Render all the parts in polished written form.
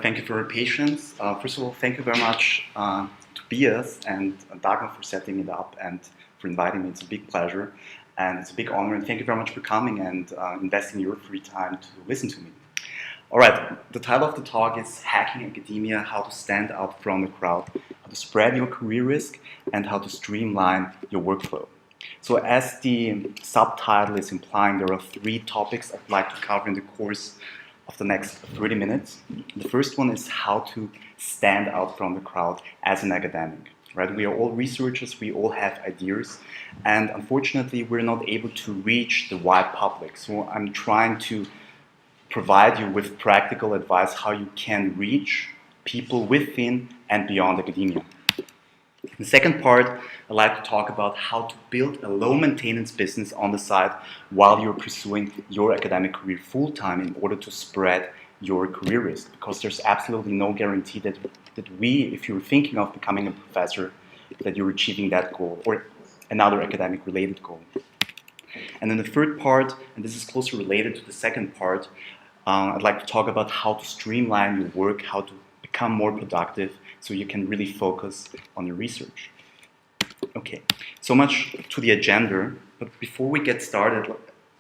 thank you for your patience. First of all, thank you very much Tobias and Dagmar for setting it up and for inviting me. It's a big pleasure and it's a big honor, and thank you very much for coming and investing your free time to listen to me. All right, the title of the talk is Hacking Academia, How to Stand Out from the Crowd, How to Spread Your Career Risk, and How to Streamline Your Workflow. So as the subtitle is implying, there are 3 topics I'd like to cover in the course of the next 30 minutes. The first one is how to stand out from the crowd as an academic. Right? We are all researchers, we all have ideas, and unfortunately we're not able to reach the wide public. So I'm trying to provide you with practical advice how you can reach people within and beyond academia. The second part, I'd like to talk about how to build a low-maintenance business on the side while you're pursuing your academic career full-time in order to spread your career risk, because there's absolutely no guarantee that if you're thinking of becoming a professor, that you're achieving that goal or another academic-related goal. And then the third part, and this is closely related to the second part, I'd like to talk about how to streamline your work, how to become more productive, so you can really focus on your research. Okay, so much to the agenda, but before we get started,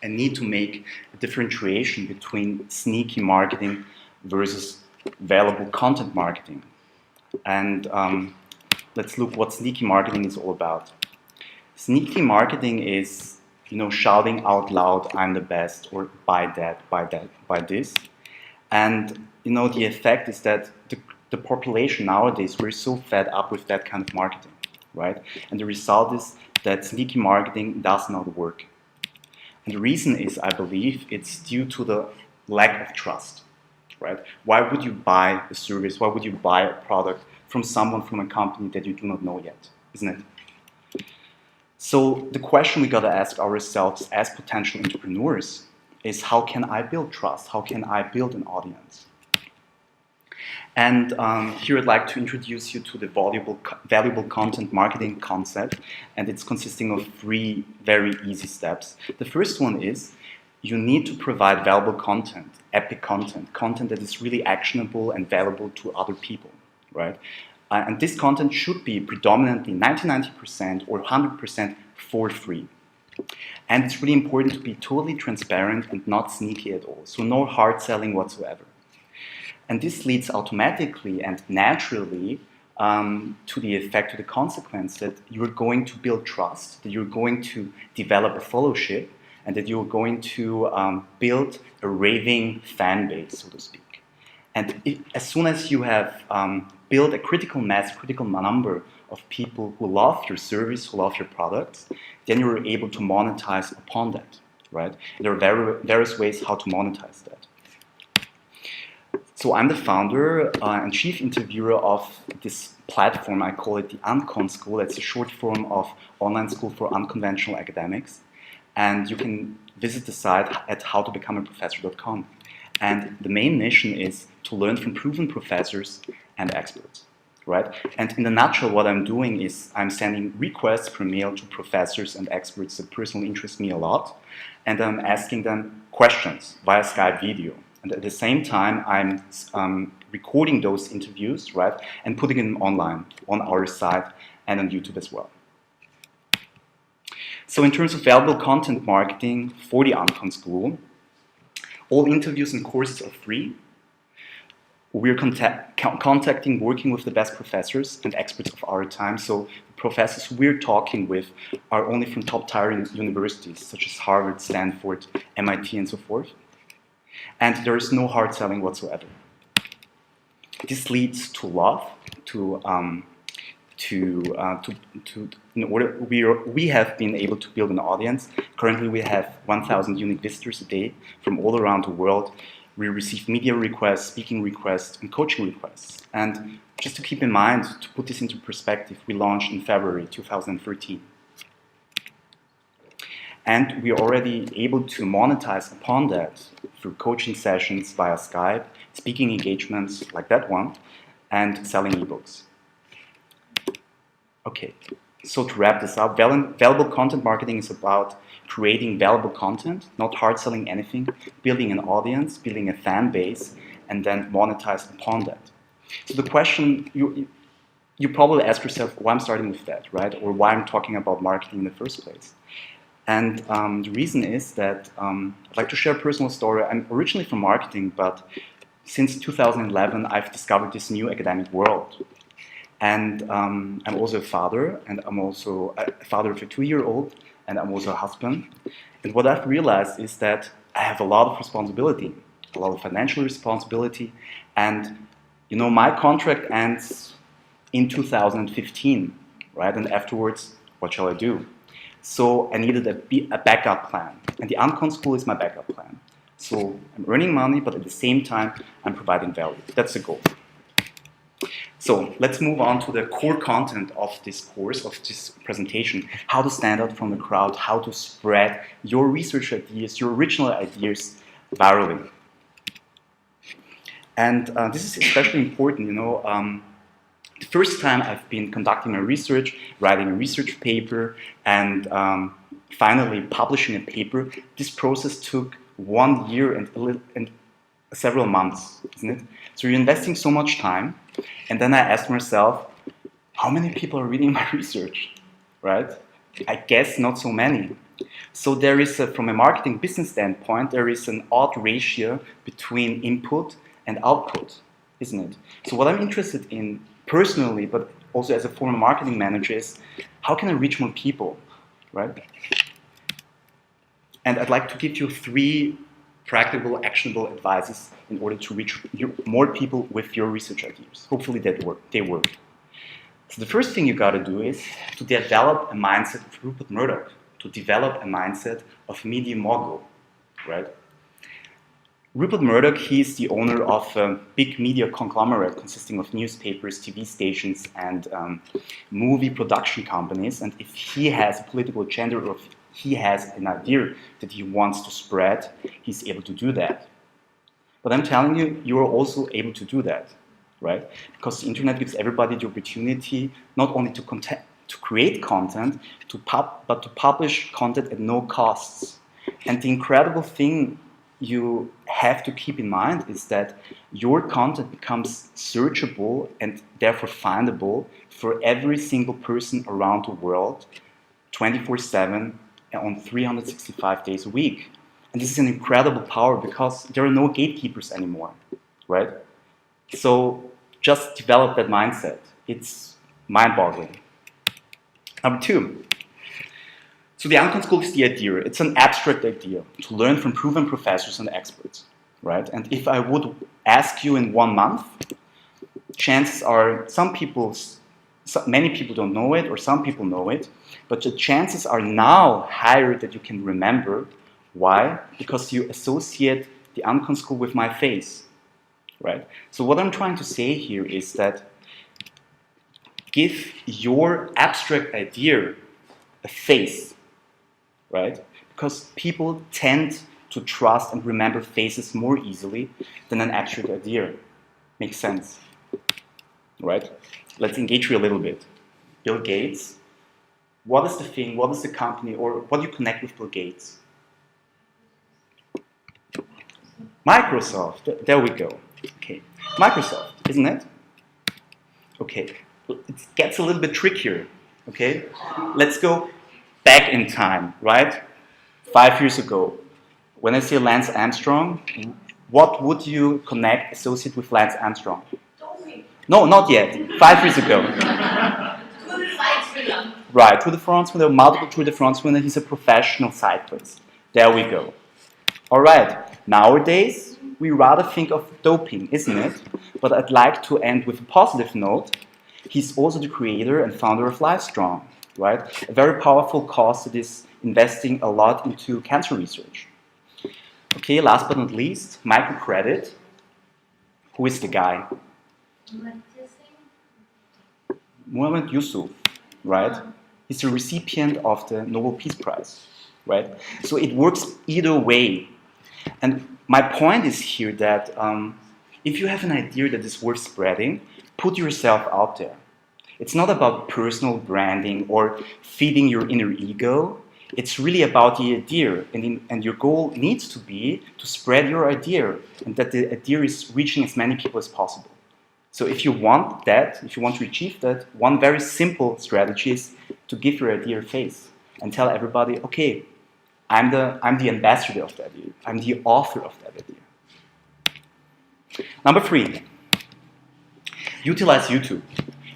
I need to make a differentiation between sneaky marketing versus valuable content marketing. And let's look what sneaky marketing is all about. Sneaky marketing is, shouting out loud, I'm the best, or buy that, buy this. And, the effect is that the population nowadays, we're so fed up with that kind of marketing, right? And the result is that sneaky marketing does not work. And the reason is, I believe, it's due to the lack of trust, right? Why would you buy a service? Why would you buy a product from someone from a company that you do not know yet, isn't it? So the question we gotta ask ourselves as potential entrepreneurs is, how can I build trust? How can I build an audience? And here I'd like to introduce you to the valuable content marketing concept, and it's consisting of 3 very easy steps. The first one is you need to provide valuable content, epic content that is really actionable and valuable to other people, right? And this content should be predominantly 90% or 100% for free. And it's really important to be totally transparent and not sneaky at all, so no hard selling whatsoever. And this leads automatically and naturally to the effect, to the consequence that you're going to build trust, that you're going to develop a fellowship, and that you're going to build a raving fan base, so to speak. And as soon as you have built a critical mass, critical number of people who love your service, who love your products, then you're able to monetize upon that, right? And there are various ways how to monetize that. So I'm the founder and chief interviewer of this platform. I call it the Uncon School. It's a short form of online school for unconventional academics. And you can visit the site at howtobecomeaprofessor.com. And the main mission is to learn from proven professors and experts, right? And in a nutshell, what I'm doing is I'm sending requests per mail to professors and experts that personally interest me a lot. And I'm asking them questions via Skype video. And at the same time, I'm recording those interviews, right, and putting them online on our site and on YouTube as well. So in terms of valuable content marketing for the Uncon School, all interviews and courses are free. We're contacting, working with the best professors and experts of our time. So the professors we're talking with are only from top-tier universities, such as Harvard, Stanford, MIT, and so forth. And there is no hard selling whatsoever. This leads to love, we have been able to build an audience. Currently we have 1,000 unique visitors a day from all around the world. We receive media requests, speaking requests, and coaching requests. And just to keep in mind, to put this into perspective, we launched in February 2013. And we are already able to monetize upon that through coaching sessions via Skype, speaking engagements like that one, and selling ebooks. Okay, so to wrap this up, valuable content marketing is about creating valuable content, not hard selling anything, building an audience, building a fan base, and then monetize upon that. So the question, you probably ask yourself why I'm starting with that, right? Or why I'm talking about marketing in the first place. And the reason is that I'd like to share a personal story. I'm originally from marketing, but since 2011, I've discovered this new academic world. And I'm also a father, and I'm also a father of a 2-year-old, and I'm also a husband. And what I've realized is that I have a lot of responsibility, a lot of financial responsibility, and you know, my contract ends in 2015, right? And afterwards, what shall I do? So I needed a backup plan, and the Uncon School is my backup plan. So I'm earning money, but at the same time, I'm providing value. That's the goal. So let's move on to the core content of this course, of this presentation, how to stand out from the crowd, how to spread your research ideas, your original ideas virally. And this is especially important, you know, the first time I've been conducting my research, writing a research paper, and finally publishing a paper, this process took 1 year and several months, isn't it? So you're investing so much time, and then I asked myself, how many people are reading my research, right? I guess not so many. So there is, from a marketing business standpoint, there is an odd ratio between input and output, isn't it? So what I'm interested in personally, but also as a former marketing manager, is how can I reach more people, right? And I'd like to give you 3 practical, actionable advices in order to reach more people with your research ideas. Hopefully they work. So the first thing you got to do is to develop a mindset of Rupert Murdoch, to develop a mindset of media mogul, right? Rupert Murdoch, he is the owner of a big media conglomerate consisting of newspapers, TV stations, and movie production companies. And if he has a political agenda, or if he has an idea that he wants to spread, he's able to do that. But I'm telling you, you're also able to do that, right? Because the internet gives everybody the opportunity not only to create content, but to publish content at no costs. And the incredible thing you have to keep in mind is that your content becomes searchable and therefore findable for every single person around the world 24/7 on 365 days a week. And this is an incredible power because there are no gatekeepers anymore, right? So just develop that mindset. It's mind-boggling. Number 2. So the Uncon School is the idea. It's an abstract idea to learn from proven professors and experts, right? And if I would ask you in 1 month, chances are many people don't know it, or some people know it, but the chances are now higher that you can remember. Why? Because you associate the Uncon School with my face, right? So what I'm trying to say here is that give your abstract idea a face, right? Because people tend to trust and remember faces more easily than an abstract idea. Makes sense, right? Let's engage you a little bit. Bill Gates, what is the thing, what is the company, or what do you connect with Bill Gates? Microsoft, there we go. Okay, Microsoft, isn't it? Okay, it gets a little bit trickier, okay? Let's go back in time, right? 5 years ago. When I say Lance Armstrong, what would you associate with Lance Armstrong? No, not yet. 5 years ago. Right, Tour de France winner, multiple Tour de France winner. He's a professional cyclist. There we go. All right. Nowadays, we rather think of doping, isn't it? But I'd like to end with a positive note. He's also the creator and founder of Livestrong, right? A very powerful cause that is investing a lot into cancer research. Okay, last but not least, microcredit. Who is the guy? Muhammad Yusuf, right? He's the recipient of the Nobel Peace Prize, right? So it works either way. And my point is here that if you have an idea that is worth spreading, put yourself out there. It's not about personal branding or feeding your inner ego. It's really about the idea, and your goal needs to be to spread your idea, and that the idea is reaching as many people as possible. So if you want that, if you want to achieve that, one very simple strategy is to give your idea a face and tell everybody, okay, I'm the ambassador of that idea. I'm the author of that idea. Number 3, utilize YouTube.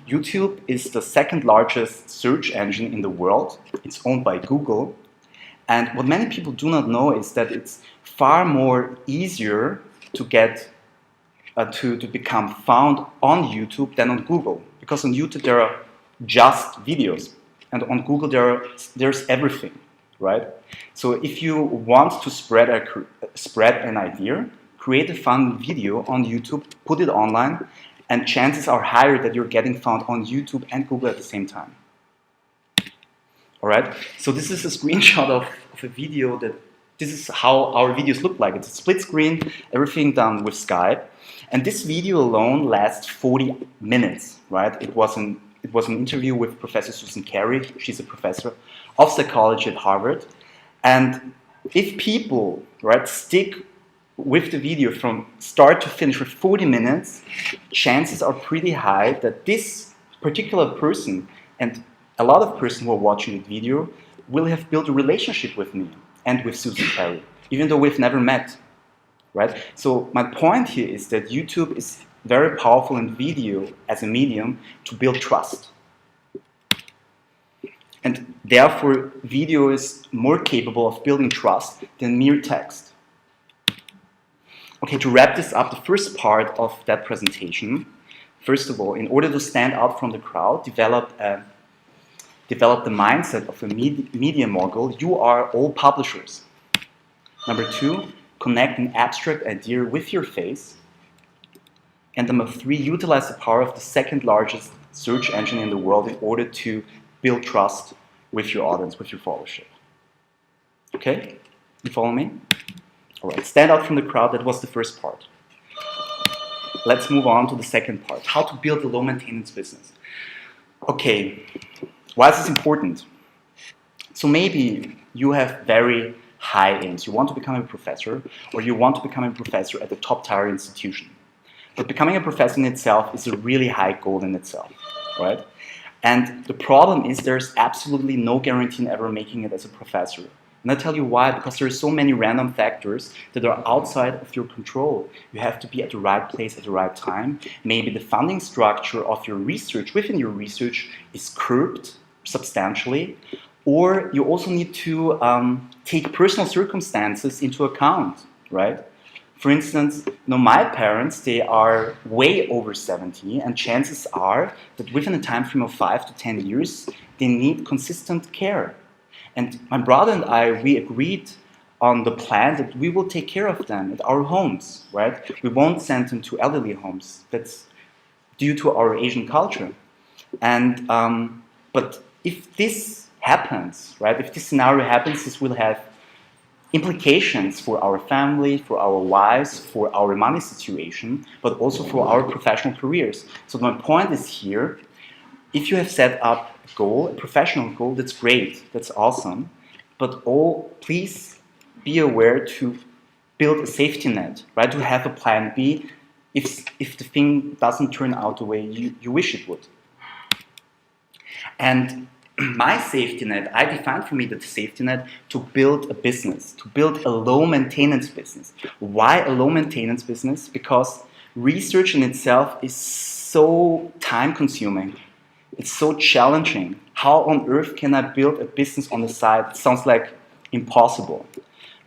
YouTube is the second largest search engine in the world. It's owned by Google. And what many people do not know is that it's far more easier to get to become found on YouTube than on Google. Because on YouTube there are just videos, and on Google there's everything, right? So if you want to spread an idea, create a fun video on YouTube, put it online, and chances are higher that you're getting found on YouTube and Google at the same time. All right, so this is a screenshot of a video this is how our videos look like. It's a split screen, everything done with Skype. And this video alone lasts 40 minutes, right? It was an interview with Professor Susan Carey. She's a professor of psychology at Harvard. And if people, right, stick with the video from start to finish for 40 minutes, chances are pretty high that this particular person and a lot of persons who are watching the video will have built a relationship with me and with Susan Carey, even though we've never met, right? So my point here is that YouTube is very powerful in video as a medium to build trust. And therefore, video is more capable of building trust than mere text. Okay, to wrap this up, the first part of that presentation, first of all, in order to stand out from the crowd, develop the mindset of a media mogul. You are all publishers. Number 2, connect an abstract idea with your face. And number 3, utilize the power of the second largest search engine in the world in order to build trust with your audience, with your followership. Okay? You follow me? All right, stand out from the crowd. That was the first part. Let's move on to the second part, how to build a low maintenance business. Okay, why is this important? So maybe you have very high aims. You want to become a professor, or you want to become a professor at a top tier institution. But becoming a professor in itself is a really high goal in itself, right? And the problem is there's absolutely no guarantee in ever making it as a professor. And I tell you why, because there are so many random factors that are outside of your control. You have to be at the right place at the right time. Maybe the funding structure of your research, within your research, is curbed substantially. Or you also need to take personal circumstances into account, right? For instance, my parents, they are way over 70, and chances are that within a time frame of 5 to 10 years, they need consistent care. And my brother and I, we agreed on the plan that we will take care of them at our homes, right? We won't send them to elderly homes. That's due to our Asian culture. And but if this happens, right? If this scenario happens, this will have implications for our family, for our wives, for our money situation, but also for our professional careers. So my point is here, if you have set up a goal, a professional goal, that's great, that's awesome, but please be aware to build a safety net, right? To have a plan B if the thing doesn't turn out the way you wish it would. And my safety net, I defined for me the safety net to build a business, to build a low maintenance business. Why a low maintenance business? Because research in itself is so time consuming. It's so challenging. How on earth can I build a business on the side? It sounds like impossible.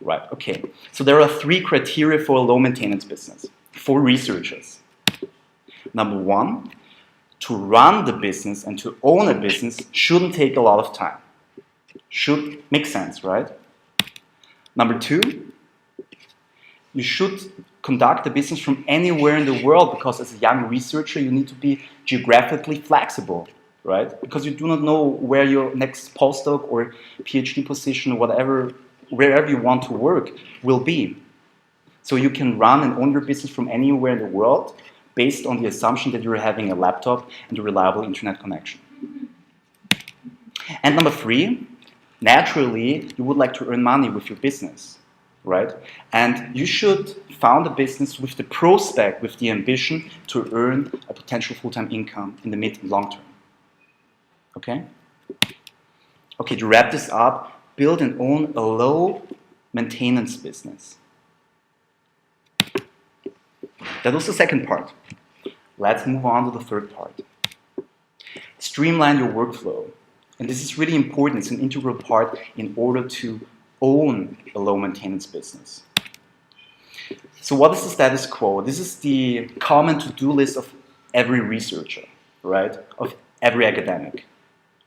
Right, okay. So there are 3 criteria for a low maintenance business for researchers. Number 1, to run the business and to own a business shouldn't take a lot of time. Should make sense, right? Number 2, you should conduct the business from anywhere in the world, because as a young researcher, you need to be geographically flexible, right? Because you do not know where your next postdoc or PhD position, wherever you want to work, will be. So you can run and own your business from anywhere in the world, based on the assumption that you're having a laptop and a reliable internet connection. And number 3, naturally, you would like to earn money with your business, right? And you should found a business with the prospect, with the ambition to earn a potential full-time income in the mid and long term. Okay? Okay, to wrap this up, build and own a low maintenance business. That was the second part. Let's move on to the third part. Streamline your workflow. And this is really important. It's an integral part in order to own a low maintenance business. So what is the status quo? This is the common to-do list of every researcher, right? Of every academic.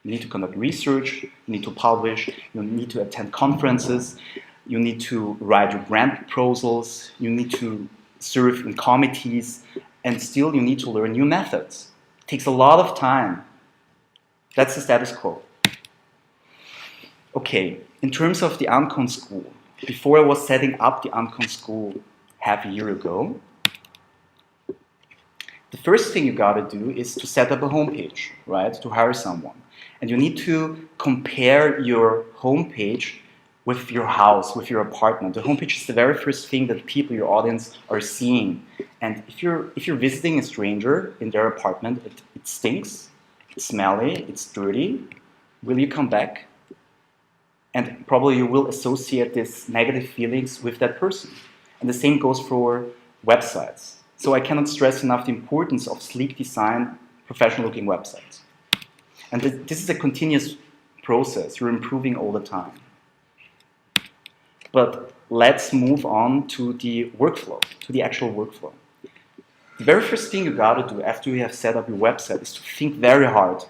You need to conduct research, you need to publish, you need to attend conferences, you need to write your grant proposals, you need to serve in committees, and still you need to learn new methods. It takes a lot of time. That's the status quo. Okay, in terms of the Ancon School, before I was setting up the Ancon School half a year ago, the first thing you gotta do is to set up a homepage, right? To hire someone. And you need to compare your homepage with your house, with your apartment. The homepage is the very first thing that people, your audience, are seeing. And if you're visiting a stranger in their apartment, it stinks, it's smelly, it's dirty, will you come back? And probably you will associate these negative feelings with that person. And the same goes for websites. So I cannot stress enough the importance of sleek design, professional-looking websites. And this is a continuous process. You're improving all the time. But let's move on to the workflow, to the actual workflow. The very first thing you gotta do after you have set up your website is to think very hard.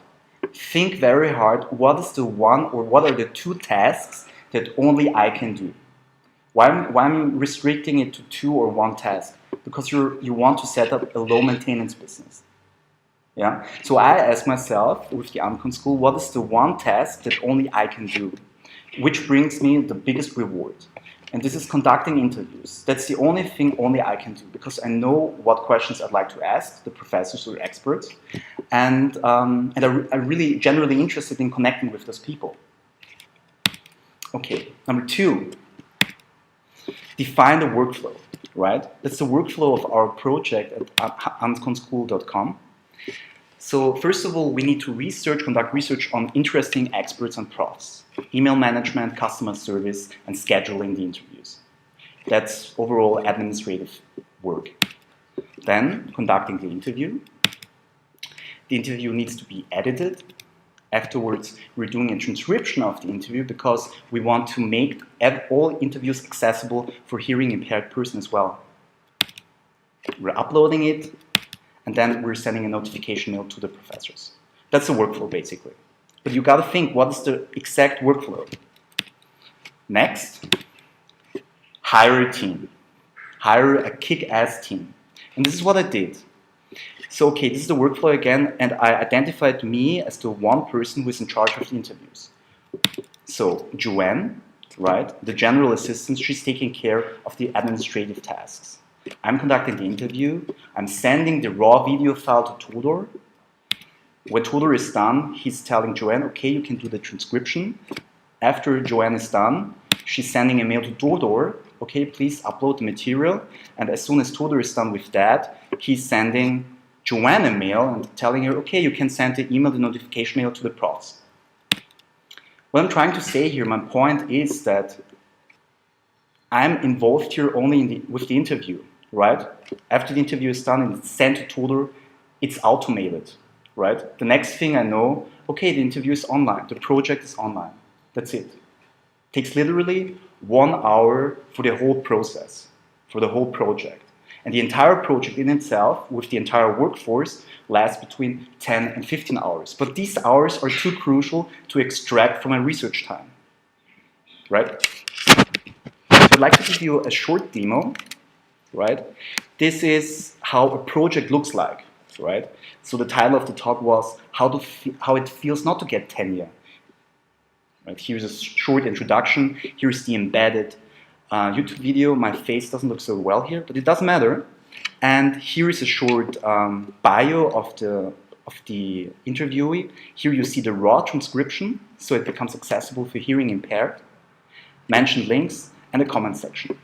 Think very hard, what is the one or what are the two tasks that only I can do? Why I'm restricting it to two or one task? Because you want to set up a low maintenance business. Yeah? So I ask myself with the Ancon School, what is the one task that only I can do? Which brings me the biggest reward. And this is conducting interviews. That's the only thing only I can do because I know what questions I'd like to ask the professors or experts. And I'm really generally interested in connecting with those people. Okay, number two, define the workflow, right? That's the workflow of our project at anconschool.com. So first of all, we need to conduct research on interesting experts and profs. Email management, customer service, and scheduling the interviews. That's overall administrative work. Then, conducting the interview. The interview needs to be edited. Afterwards, we're doing a transcription of the interview because we want to make all interviews accessible for hearing impaired persons as well. We're uploading it, and then we're sending a notification mail to the professors. That's the workflow, basically. But you gotta think, what is the exact workflow? Next, hire a team. Hire a kick-ass team. And this is what I did. So, okay, this is the workflow again, and I identified me as the one person who is in charge of the interviews. So, Joanne, right, the general assistant, she's taking care of the administrative tasks. I'm conducting the interview. I'm sending the raw video file to Tudor. When Tudor is done, he's telling Joanne, okay, you can do the transcription. After Joanne is done, she's sending a mail to Tudor, okay, please upload the material. And as soon as Tudor is done with that, he's sending Joanne a mail and telling her, okay, you can send the notification mail to the profs. What I'm trying to say here, my point is that I'm involved here only with the interview, right? After the interview is done and it's sent to Tudor, it's automated. Right? The next thing I know, okay, the interview is online, the project is online. That's it. It takes literally 1 hour for the whole process, for the whole project. And the entire project in itself, with the entire workforce, lasts between 10 and 15 hours. But these hours are too crucial to extract from my research time. Right? So I'd like to give you a short demo. Right? This is how a project looks like. Right? So the title of the talk was how it feels not to get tenure. Right? Here's a short introduction. Here's the embedded YouTube video. My face doesn't look so well here, but it doesn't matter. And here is a short bio of the the interviewee. Here you see the raw transcription, so it becomes accessible for hearing impaired, mentioned links, and a comment section.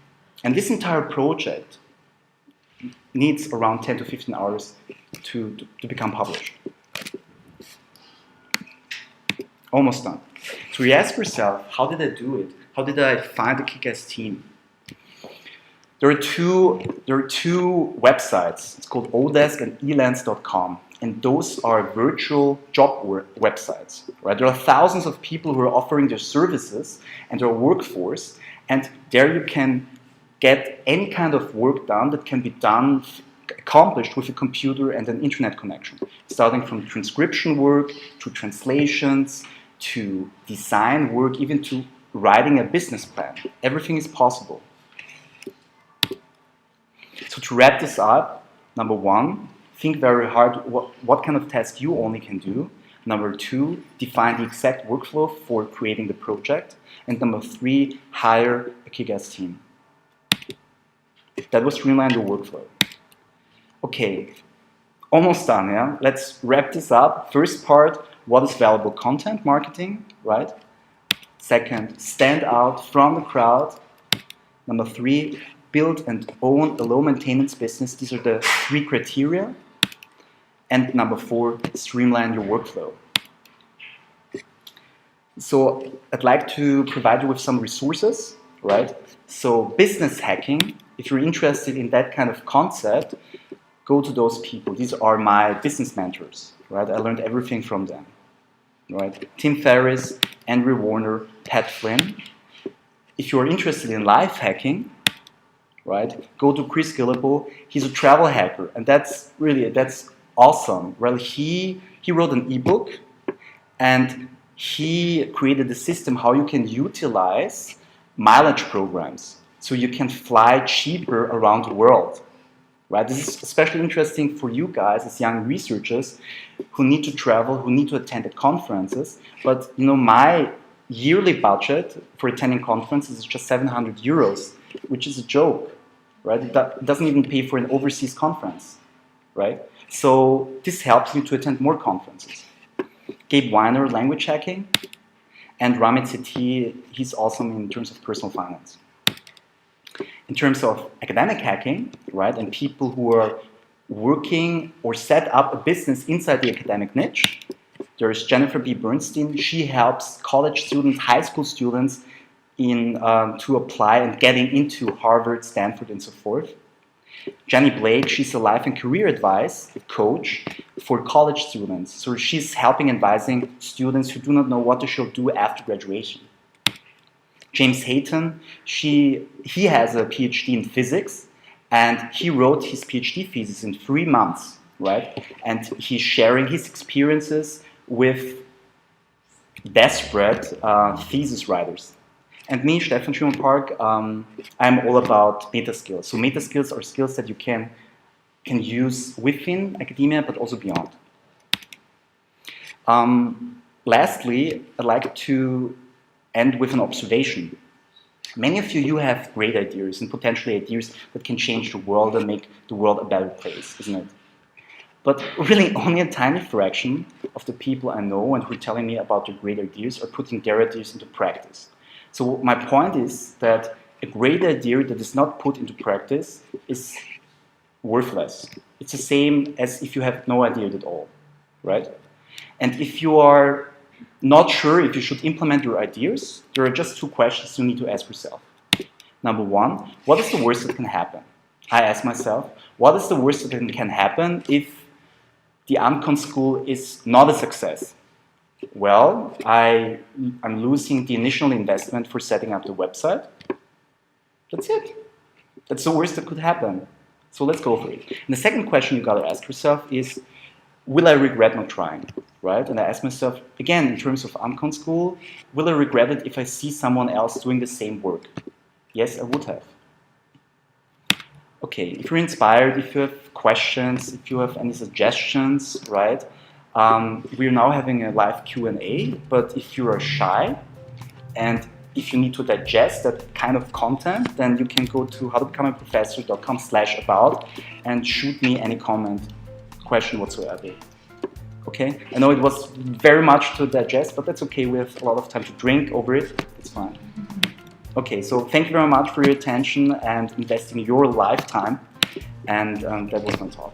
And this entire project needs around 10 to 15 hours to become published. Almost done. So you ask yourself, how did I do it? How did I find a kick-ass team? There are two websites. It's called Odesk and elance.com. And those are virtual job websites. Right? There are thousands of people who are offering their services and their workforce. And there you can get any kind of work done that can be accomplished with a computer and an internet connection. Starting from transcription work, to translations, to design work, even to writing a business plan. Everything is possible. So to wrap this up, number one, think very hard what kind of task you only can do. Number two, define the exact workflow for creating the project. And number three, hire a kick-ass team. That was Streamline your workflow. Okay, almost done, yeah? Let's wrap this up. First part, what is valuable content marketing, right? Second, stand out from the crowd. Number three, build and own a low maintenance business. These are the three criteria. And number four, streamline your workflow. So I'd like to provide you with some resources, right? So business hacking, if you're interested in that kind of concept, go to those people. These are my business mentors, right? I learned everything from them, right? Tim Ferriss, Andrew Warner, Pat Flynn. If you're interested in life hacking, right, go to Chris Gillibo. He's a travel hacker, and that's awesome. Well, he wrote an ebook, and he created a system how you can utilize mileage programs so you can fly cheaper around the world. Right? This is especially interesting for you guys as young researchers who need to travel, who need to attend at conferences. But you know, my yearly budget for attending conferences is just 700 euros, which is a joke. Right? It doesn't even pay for an overseas conference. Right? So this helps you to attend more conferences. Gabe Weiner, language hacking, and Ramit Sethi, he's awesome in terms of personal finance. In terms of academic hacking, right, and people who are working or set up a business inside the academic niche, there's Jennifer B. Bernstein. She helps college students, high school students to apply and getting into Harvard, Stanford, and so forth. Jenny Blake, she's a life and career advice coach for college students. So she's helping advising students who do not know what they should do after graduation. James Hayton, he has a PhD in physics, and he wrote his PhD thesis in 3 months, right? And he's sharing his experiences with desperate thesis writers. And me, Stephan Si-Hwan, I'm all about meta skills. So meta skills are skills that you can use within academia, but also beyond. Lastly, I'd like to end with an observation. Many of you have great ideas and potentially ideas that can change the world and make the world a better place, isn't it? But really only a tiny fraction of the people I know and who are telling me about their great ideas are putting their ideas into practice. So my point is that a great idea that is not put into practice is worthless. It's the same as if you have no idea at all, right? And if you are not sure if you should implement your ideas, there are just 2 questions you need to ask yourself. Number 1, what is the worst that can happen? I ask myself, what is the worst that can happen if the Ancon school is not a success? Well, I'm losing the initial investment for setting up the website. That's it. That's the worst that could happen. So let's go for it. And the second question you gotta ask yourself is, will I regret not trying, right? And I ask myself, again, in terms of Ancon school, will I regret it if I see someone else doing the same work? Yes, I would have. Okay, if you're inspired, if you have questions, if you have any suggestions, right? We're now having a live Q&A, but if you are shy and if you need to digest that kind of content, then you can go to howtobecomeaprofessor.com/about and shoot me any comment, question whatsoever. Okay, I know it was very much to digest, but that's okay. We have a lot of time to drink over it. It's fine. Okay, so thank you very much for your attention and investing your lifetime. And that was my talk.